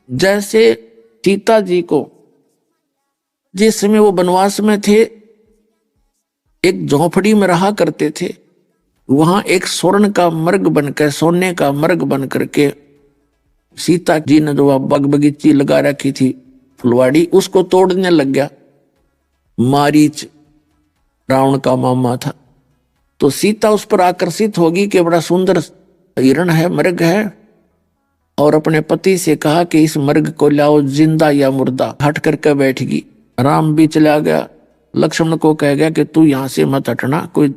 जैसे सीता जी को जिस समय वो वनवास में थे, एक झोंपड़ी में रहा करते थे, वहां एक स्वर्ण का मर्ग बनकर, सोने का मर्ग बन करके सीता जी ने जो बाग बगीची लगा रखी थी फुलवाड़ी, उसको तोड़ने लग गया मारीच, रावण का मामा था। तो सीता उस पर आकर्षित होगी कि बड़ा सुंदर हिरण है, मर्ग है, और अपने पति से कहा कि इस मर्ग को लाओ जिंदा या मुर्दा। हट करके बैठगी। राम भी चला गया, लक्ष्मण को कह गया कि तू यहां से मत हटना, कोई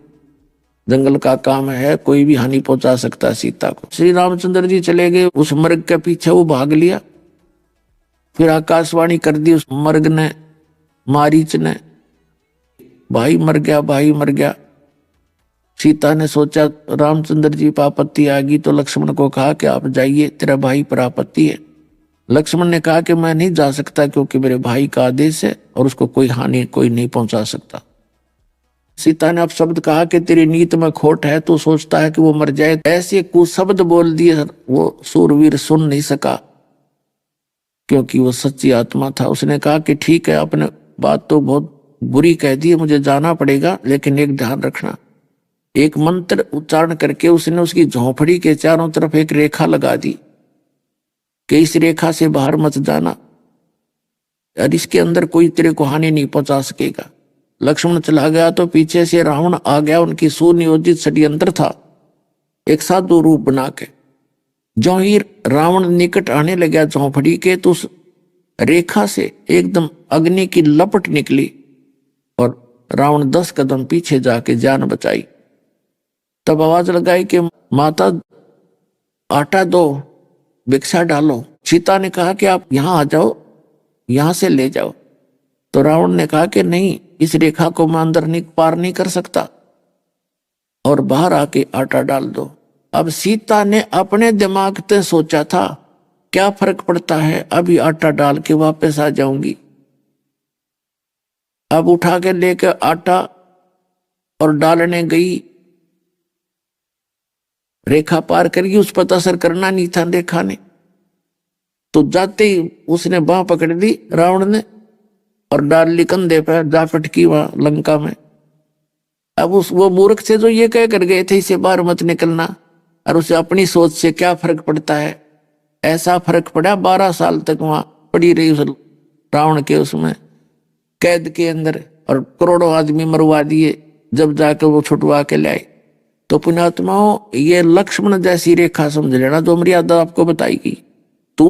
जंगल का काम है, कोई भी हानि पहुंचा सकता है सीता को। श्री रामचंद्र जी चले गए, उस मर्ग के पीछे वो भाग लिया। फिर आकाशवाणी कर दी उस मर्ग ने, मारीच ने, भाई मर गया, भाई मर गया। सीता ने सोचा रामचंद्र जी पर आपत्ति आ गई, तो लक्ष्मण को कहा कि आप जाइए, तेरा भाई पर आपत्ति है। लक्ष्मण ने कहा कि मैं नहीं जा सकता, क्योंकि मेरे भाई का आदेश है और उसको कोई हानि कोई नहीं पहुंचा सकता। सीता ने अपशब्द कहा कि तेरी नीत में खोट है, तो सोचता है कि वो मर जाए। ऐसे कुशब्द बोल दिए, वो सूरवीर सुन नहीं सका, क्योंकि वो सच्ची आत्मा था। उसने कहा कि ठीक है, आपने बात तो बहुत बुरी कह दी, मुझे जाना पड़ेगा, लेकिन एक ध्यान रखना। एक मंत्र उच्चारण करके उसने उसकी झोंपड़ी के चारों तरफ एक रेखा लगा दी कि इस रेखा से बाहर मत जाना और इसके अंदर कोई तेरे को हानि नहीं पहुंचा सकेगा। लक्ष्मण चला गया तो पीछे से रावण आ गया, उनकी सुनियोजित षड्यंत्र था, एक साधु रूप बना के। जो ही रावण निकट आने लगा झोंपड़ी के, तो उस रेखा से एकदम अग्नि की लपट निकली और रावण 10 कदम पीछे जाके जान बचाई। तब आवाज लगाई कि माता आटा दो, भिक्षा डालो। सीता ने कहा कि आप यहां आ जाओ, यहां से ले जाओ। तो रावण ने कहा कि नहीं, इस रेखा को मैं अंदर नहीं पार नहीं कर सकता, और बाहर आके आटा डाल दो। अब सीता ने अपने दिमाग से सोचा था क्या फर्क पड़ता है, अभी आटा डाल के वापस आ जाऊंगी। अब उठा के लेकर आटा और डालने गई, रेखा पार करेगी, उस पर असर करना नहीं था रेखा ने। तो जाते ही उसने बांह पकड़ दी रावण ने और डाल ली कंधे पर, जा पटकी वहां लंका में। अब वो मूर्ख से जो ये कह कर गए थे इसे बाहर मत निकलना, और उसे अपनी सोच से क्या फर्क पड़ता है, ऐसा फर्क पड़ा। 12 साल तक वहां पड़ी रही उस रावण के उसमें कैद के अंदर, और करोड़ों आदमी मरवा दिए, जब जाकर वो छुटवा के लाए। तो पुण्यात्माओं, ये लक्ष्मण जैसी रेखा समझ लेना जो मर्यादा आपको बताई गई।